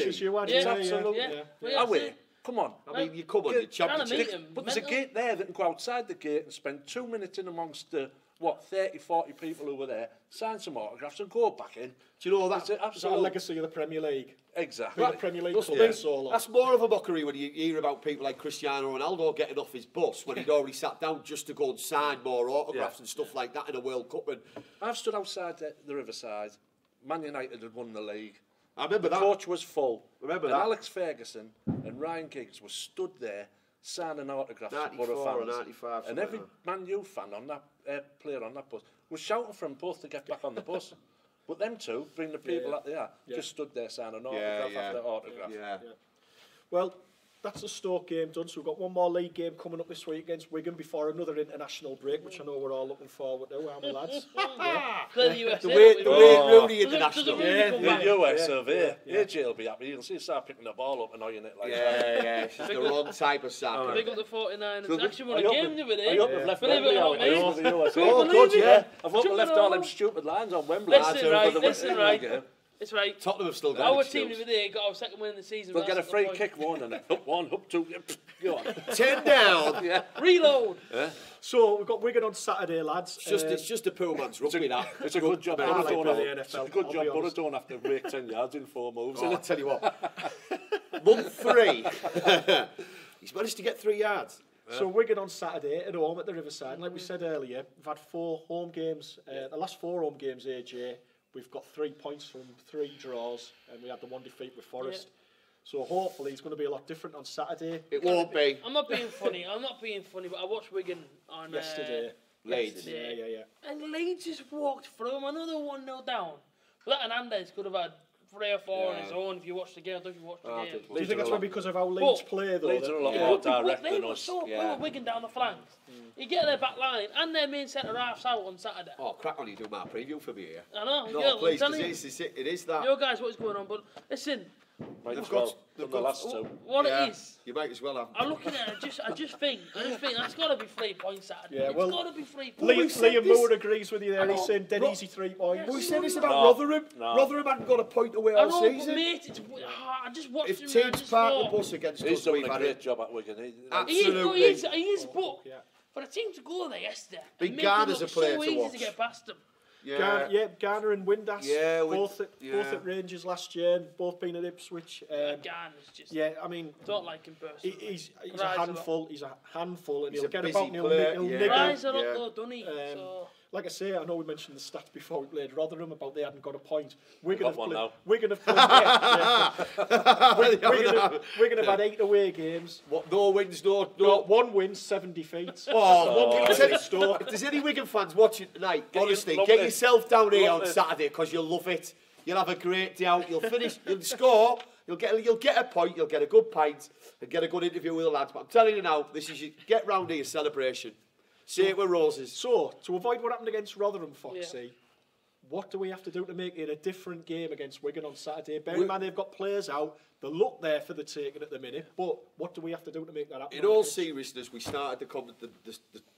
Yeah. Come on. I mean, you come on, you championship. But there's a gate there that can go outside the gate and spend 2 minutes in amongst the 30, 40 people who were there, sign some autographs and go back in. Do you know that's a legacy of the Premier League? Exactly. That Premier League club That's more of a mockery when you hear about people like Cristiano Ronaldo getting off his bus when he'd already sat down just to go and sign more autographs and stuff like that in a World Cup. And I've stood outside the Riverside. Man United had won the league. I remember that. The coach was full. Remember and that. Alex Ferguson and Ryan Giggs were stood there signing autographs to Boro fans. 95, and every Man U fan on that player on that bus was shouting for them both to get back on the bus. But them two, being the people that they are, just stood there signing autograph after autograph. Well, that's the Stoke game done. So we've got one more league game coming up this week against Wigan before another international break, which I know we're all looking forward to, aren't we, lads? The way Rooney international. The US of here. A.J. will be happy. You'll see him start picking the ball up and annoying it like that. Yeah, she's the wrong type of sack. Big up the 49ers. Actually won a game the other day. I hope they've left Wembley out. Oh, good, yeah. I've hope they left all them stupid lines on Wembley. Listen, right. It's right. Tottenham have still got our team the other day got our second win in the season. They'll get a free kick, one, and up one, up two. Go on. 10 down. Reload. So we've got Wigan on Saturday, lads. It's just a poor man's rugby, that. It's a good job. Boro don't have to break 10 yards in 4 moves. I'll tell you what. Month 3. He's managed to get 3 yards. So Wigan on Saturday at home at the Riverside. And like we said earlier, we've had 4 home games. The last 4 home games, AJ, we've got 3 points from 3 draws, and we had the 1 defeat with Forest. So hopefully it's going to be a lot different on Saturday. It won't be. I'm not being funny, but I watched Wigan on yesterday. Leeds. Yeah. And Leeds just walked through them. Another 1-0 down. But that Hernandez could have had 3 or 4 on his own if you watched the game. I don't know if you watched the game. Do you think that's because of how Leeds play, though? Leeds are a lot more direct than us. They were so poor Wigan down the flanks. You get their back line and their main centre-halves out on Saturday. Oh, crack on, you do my preview for me here. I know. No, please, because it is that. Yo, guys, what's going on? But listen. They've got the last 2. What it is. You might as well have. I'm looking at it. I just think that's got to be 3 points Saturday. Yeah, well, it's got to be 3 points. Liam Moore agrees with you there. He's saying dead easy 3 points. We said this about Rotherham. Rotherham hadn't got a point away all season. Mate, I just watched him. If teams park the bus against us, he's done a great job at Wigan. Absolutely. He is, but for a team to go there yesterday, Big Garner's a player so to easy watch. to get past them. Garner and Windass. Yeah, both at Rangers last year, and both been at Ipswich. Garner's just. Yeah, I mean, don't like him personally. He's a handful. He's a handful, and he'll get busy about. Player. He'll Rise a lot though, doesn't he? Like I say, I know we mentioned the stat before we played Rotherham about they hadn't got a point. Wigan have played. Wigan have had 8 away games. What? No wins, no. 1 win, 7 defeats. Oh, 1 win against Stoke. If there's any Wigan fans watching tonight, honestly, get yourself down here on Saturday because you'll love it. You'll have a great day out. You'll finish. You'll score. You'll get a point. You'll get a good pint and get a good interview with the lads. But I'm telling you now, this is your get round here celebration. Say it with roses. So, to avoid what happened against Rotherham, Foxy, what do we have to do to make it a different game against Wigan on Saturday? Bear in mind they've got players out. They look there for the taking at the minute. But what do we have to do to make that happen? In all seriousness, we started the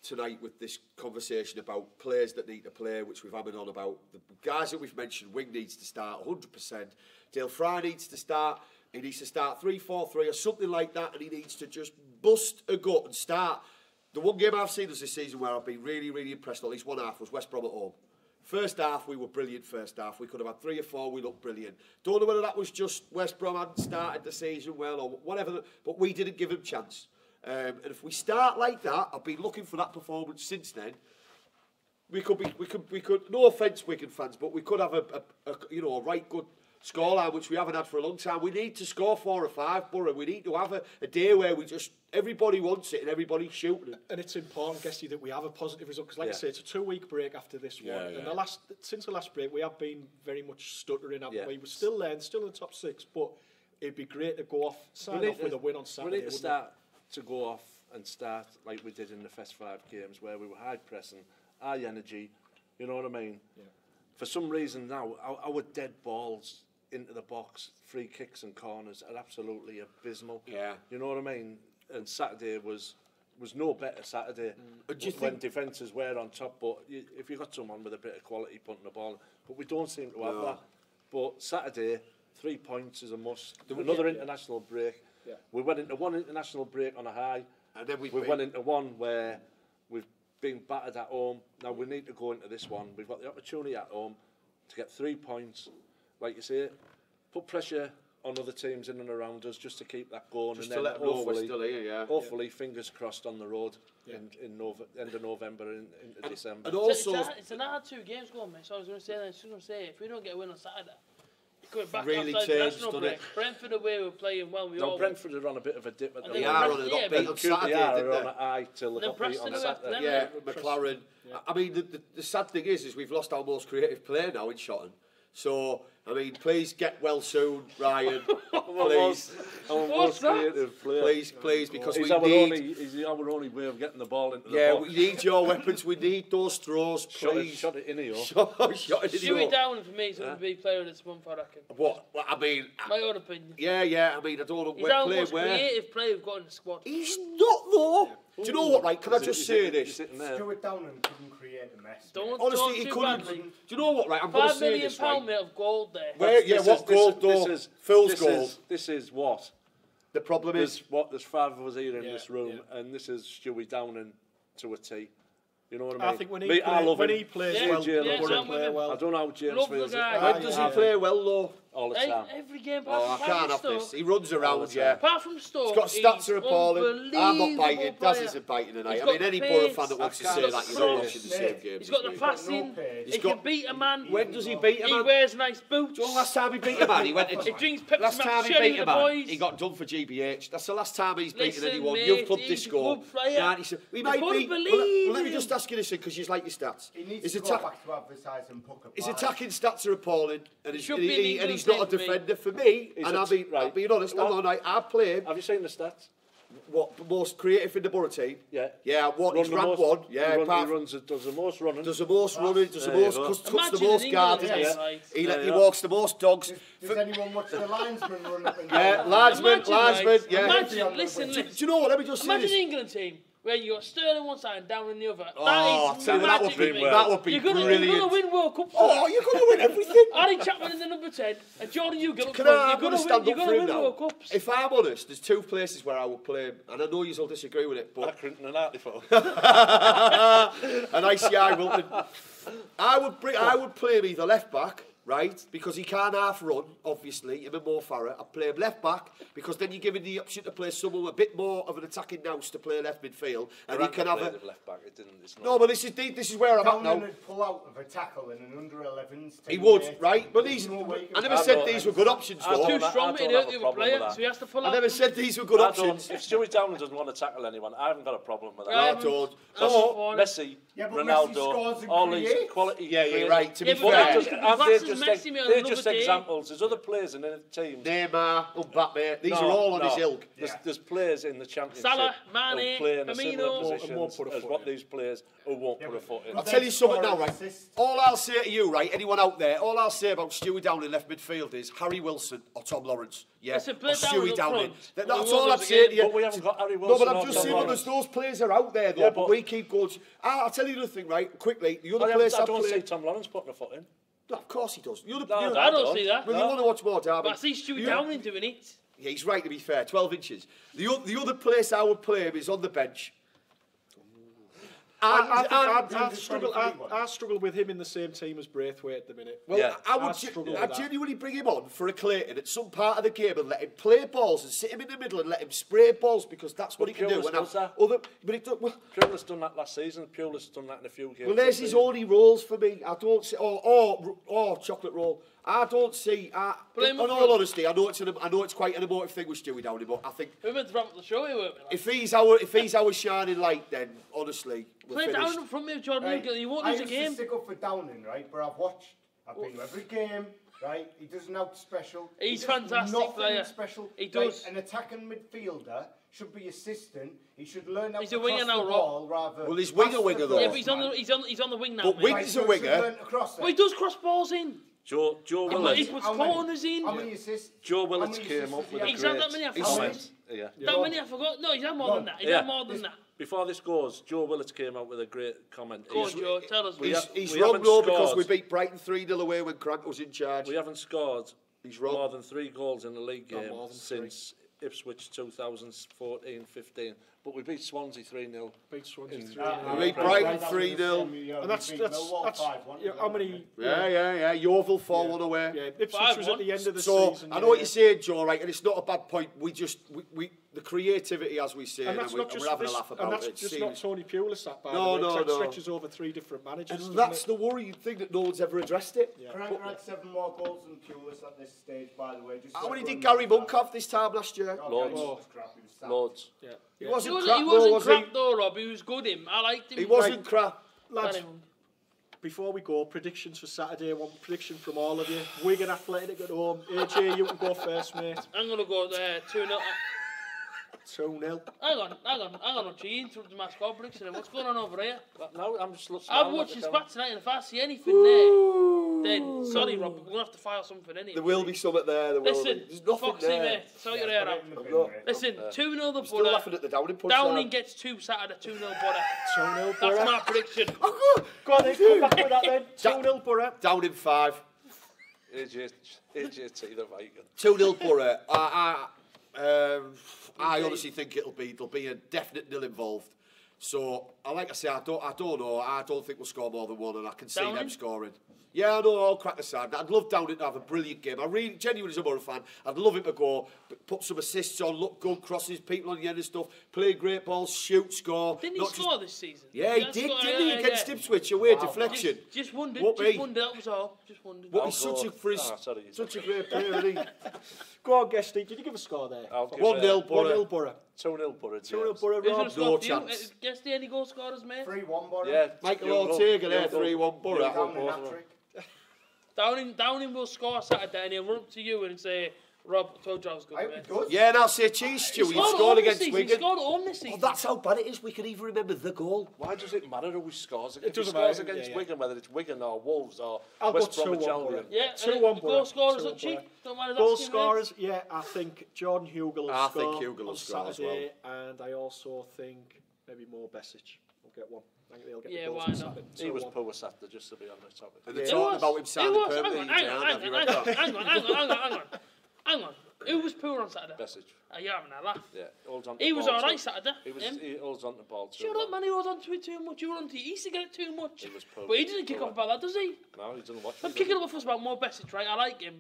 tonight with this conversation about players that need to play, which we've hammered on about. The guys that we've mentioned, Wing needs to start 100%. Dale Fry needs to start. He needs to start 3-4-3 or something like that, and he needs to just bust a gut and start. The one game I've seen us this season where I've been really, really impressed, at least one half, was West Brom at home. First half, we were brilliant first half. We could have had 3 or 4, we looked brilliant. Don't know whether that was just West Brom hadn't started the season well or whatever, but we didn't give them chance. And if we start like that, I've been looking for that performance since then. We could, no offence Wigan fans, but we could have a right good scoreline, which we haven't had for a long time. We need to score 4 or 5, Boro. We need to have a day where we just, everybody wants it and everybody's shooting it. And it's important, Guesty, that we have a positive result, because like I say, it's a 2-week break after this one. And since the last break, we have been very much stuttering, haven't we? We're still there and still in the top 6, but it'd be great to go off, sign off with a win on Saturday. We need to start to go off and start like we did in the first 5 games, where we were high pressing, high energy, you know what I mean? Yeah. For some reason now, our dead balls into the box, free kicks and corners are absolutely abysmal. Yeah. You know what I mean? And Saturday was no better Saturday when defences were on top. But if you got someone with a bit of quality punting the ball, but we don't seem to have that. But Saturday, 3 points is a must. Another international break. Yeah. We went into one international break on a high, and then we went into one where we've been battered at home. Now we need to go into this one. We've got the opportunity at home to get 3 points. Like you say, put pressure on other teams in and around us just to keep that going, just and then hopefully, fingers crossed on the road in end of November into December. And also, it's an hard 2 games going, mate. So I was going to say, if we don't get a win on Saturday, coming back really after the international break. Brentford away were playing well. Brentford are on a bit of a dip at the moment. They are on a Saturday. They are on a high till they got beat on Saturday. Yeah, McLaren. I mean, the sad thing is we've lost our most creative player now in Shotton. So, I mean, please get well soon, Ryan. Please. Our most creative player. Please, because he's our only way of getting the ball into the box. Yeah, we need your weapons. We need those throws, please. Shot it in here. Stewie Downing for me is going to be player of this month, I reckon. What? I mean... My own opinion. Yeah. I mean, I don't know where play where. He's our most creative player we've got in the squad. He's not, though. Yeah. Do you know what, right? Can I just say this? Stuart Downing couldn't create a mess. Honestly, he couldn't. Do you know what, right? I'm going to say this, £5 million mate of gold there. What gold, though? Phil's gold. This is what? The problem is... There's 5 of us here in this room, and this is Stewie Downing to a T. You know what I mean? I think when he plays well, I don't know how James feels. When does he play well, though? All the time. Every game. I can't have this. He runs around, Apart from Stoke, he's got stats are appalling. I'm not biting. Daz isn't biting tonight. I mean, any Boro fan that wants to say that, you're not watching the same game. He's got the passing. He can beat a man. When does he beat a man? He wears nice boots. Do you know last time he beat a man? He went. He drinks Pepsi Last time he beat a man, he got done for GBH. That's the last time he's beaten anyone. You've clubbed this score. We might beat. Well, let me just ask you this, because you like your stats. He needs to go back to advertising Pucker. His attacking stats are appalling, and he's not a defender. For me, and I'll be honest, I play him. Have you seen the stats? What, most creative in the Boro team? Yeah. Yeah, what, he's ran one. Yeah, he does the most running. Does the most running, does the most, cuts the most guards. He walks the most dogs. Does anyone watch the linesman run up and down? Yeah, linesman, yeah. Imagine, listen. Do you know what, let me just say this. Imagine the England team, where you got Sterling one side and Down in the other. That would be brilliant. You're going to win World Cup. Oh, you're going to win everything. Harry Chapman in the number 10 and Jordan Hugo. You're going to win World Cups. If I'm honest, there's 2 places where I will play and I know you'll disagree with it, but Accrington and Hartlepool. and ICI Wilton. I would play him either left back, right? Because he can't half run, obviously, him and Mo Farah. I'd play him left back because then you're giving the option to play someone a bit more of an attacking nous to play left midfield, and he can have a left back. It didn't. It's not. No, but this is where I'm at now. Would pull out of a tackle in an under 11s. He would, right? But these, I never said these were good options, though. Too strong to hurt the other player, so he has to pull out. I never said these were good options. If Stewie Downing doesn't want to tackle anyone, I haven't got a problem with that. No, I don't. Oh, Messi, Ronaldo, all these quality. Yeah, you're right. To be fair, they're they're just examples. There's other players in the team. Neymar, Mbappe. These are all on his ilk. There's players in the Championship Salah, who Mane, play in a similar Firmino, position as what these players who won't put a foot in. I'll tell you something now, right? All I'll say to you, right, anyone out there, all I'll say about Stewie Downing left midfield is Harry Wilson or Tom Lawrence. Yeah, or Stewie Downing. That's all I'm saying to you. But we haven't got Harry Wilson. No, but I'm just saying, those players are out there, though. Yeah, but we keep going. I'll tell you another thing, right, quickly. The other players I don't see Tom Lawrence putting a foot in. No, of course he does. I don't see that. Well, you want to watch more Derby. But I see Stewie Downing doing it. Yeah, he's right, to be fair. 12 inches. The other place I would play him is on the bench. I struggle with him in the same team as Braithwaite at the minute. Well, yeah. I genuinely bring him on for a Clayton at some part of the game and let him play balls and sit him in the middle and let him spray balls because that's what he can do. Pulis done that last season. Pulis done that in a few games. Well, there's his only roles for me. I don't see. Or chocolate roll. I don't see. In all honesty, I know it's quite an emotive thing with Stewie Downing, but I think we meant to wrap up the show. If he's our shining light, then honestly, play Downing in front of me, Jordan. You won't lose a game. I used to stick up for Downing, right? But I've been to every game, right? He does nothing special. He's fantastic. Nothing special. He does. An attacking midfielder should be assistant. He should learn how to cross the ball rather. Well, he's winger though. Yeah, but he's on the wing now. But wing's a winger. Well, he does cross balls in. Joe Willis. He puts corners in. How many assists? Joe Willis came up with a He's had that many, I forgot. That many, I forgot. No, he's had more than that. He's had more than that. Before this goes, Joe Willis came out with a great comment. Go on, Joe, tell us. He's wrong though because we beat Brighton 3-0 away when Crank was in charge. We haven't scored more than 3 goals in the league game since Ipswich 2014-15. But we beat Swansea 3-0. Beat Swansea 3-0. We beat Brighton 3-0. And that's how many? Yeah. Yeovil 4-1 away. Yeah, Ipswich was at the end of the season. So I know what you're saying, Joe, right? And it's not a bad point. We the creativity, as we say, and we're having a laugh about it. And that's just not Tony Pulis, that bad. No. It stretches over 3 different managers. And that's the worrying thing that no one's ever addressed it. Crank had 7 more goals than Pulis at this stage, by the way. How many did Gary Monk have this time last year? Loads. Yeah. He wasn't crap though, Rob. He was good. I liked him. He wasn't crap. Lads, before we go, predictions for Saturday. One prediction from all of you. Wigan Athletic at home. AJ, you can go first, mate. I'm going to go there 2-0. 2-0. Hang on, G, interrupt my score prediction. What's going on over here? No, I'm just looking. I've watched this back tonight, and if I see anything there, then sorry, Rob, we're going to have to file something anyway. There will be something there. Listen, there's nothing Foxy, there. mate, sort your hair out. Listen, 2-0 the Boro. Still laughing at the Downing punch. Downing gets 2 Saturday, 2-0 Boro. 2-0 Boro. That's my prediction. Go on then, come back with that then. 2-0 Boro. Downing 5. A.J.T. the Viking. 2-0 Boro. I honestly think there'll be a definite nil involved. So, like I say, I don't know. I don't think we'll score more than 1, and I can see them scoring. Yeah, I know, I'll crack aside. I'd love Downing to have a brilliant game. I really, genuinely, as a Boro fan, I'd love him to go, put some assists on, look good, crosses, people on the end and stuff, play great balls, shoot, score. Didn't he score this season? Yeah, he did, didn't he? Against Ipswich, away deflection. Just wondered, that was all. Just wondered. What, he's such a great player, isn't he? Go on, Guesty, did you give a score there? 1-0 Boro. 1-0 Boro. 2-0 Boro. 2-0 Boro, Rob. No chance. Guesty, any goal scorers, mate? 3-1 Boro. Yeah. Michael Ortega there, 3-1 Boro. Downing will score Saturday and he'll run up to you and say, Rob, told you I was good, mate. Yeah, and I'll say cheese, Stewie. He scored against Wigan. He scored at home this season. Oh, that's how bad it is. We can even remember the goal. Why does it matter who scores? It doesn't scores matter against Wigan, whether it's Wigan or Wolves or I'll West go Bromwich 2-1 Albion. Yeah, 2-1 goal scorers up cheap. Don't mind goal scorers, yeah, I think Jordan Hugo will score on Saturday, and I also think maybe Mo Besic will get 1. I think they'll get the goals on Saturday. He was poor Saturday, just to be on the topic. And they're talking about him signing permanently. Hang on. Hang on. Who was poor on Saturday? Message. You're having a laugh. Yeah, holds on. He was alright Saturday. He holds on the ball too. Shut up, man. He holds on to it too much. You run to it. He used to get it too much. He was poor. But he doesn't kick off about that, does he? No, he doesn't watch it. I'm kicking up a fuss about more Besic, right? I like him.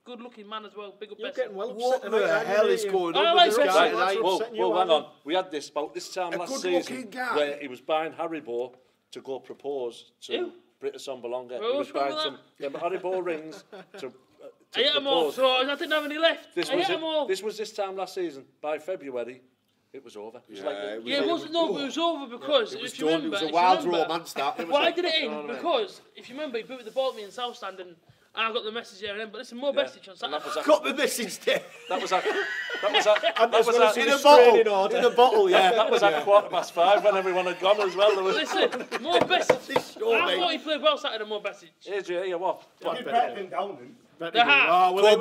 Good looking man as well. Big up You're Besic. getting well upset. What the hell is going on with this guy tonight? Well, hang on. We had this about this time last season guy. where he was buying Haribo to go propose to Britta Sombalonga. He was buying some Haribo rings to I hit them all, so I didn't have any left. I hit them all. This was this time last season. By February, it was over. It was it wasn't. No, but it was over because if you remember, it was a wild romance. That. Why did it end? Because if you remember, he put the ball at me in South Stand and I got the message there and then. But listen, more message on Saturday. Got the message there. That was in a bottle. In a bottle, yeah. That was at 5:15 when everyone had gone as well. Listen, more message. I thought he played well Saturday. More message. AJ, yeah, what? He's better than Downing. Oh, well,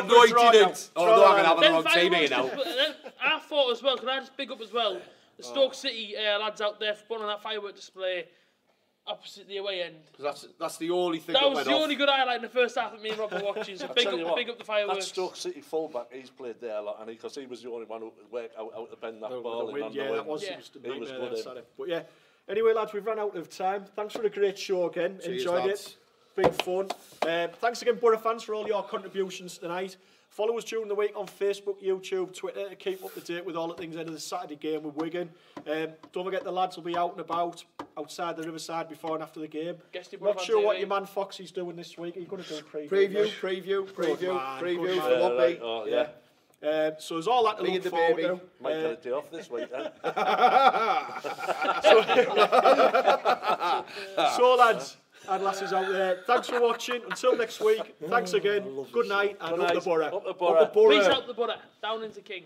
no, he didn't. Oh, no, I'm going to have the wrong team here now. I thought as well, can I just big up as well, the Stoke City lads out there for putting on that firework display opposite the away end. That's the only thing that was the only good highlight in the first half that me and Rob were watching, so big up the fireworks. That Stoke City fullback, he's played there a lot, and because he was the only one who worked out the bend that ball in on the wing. He was good. But yeah, anyway, lads, we've run out of time. Thanks for a great show again. Cheers, enjoyed lads. it. Big fun. Thanks again, Boro fans, for all your contributions tonight. Follow us during the week on Facebook, YouTube, Twitter to keep up to date with all the things ahead of the Saturday game with Wigan. Don't forget the lads will be out and about outside the Riverside before and after the game. Not sure what your man Foxy's doing this week. Are you going to do a preview? Preview for what yeah. So there's all that to look forward to. Might get a day off this week then. So lads and lasses out there, thanks for watching. Until next week, thanks again. Good night and up the Boro. Up the Boro. Peace out the Boro. Down into King.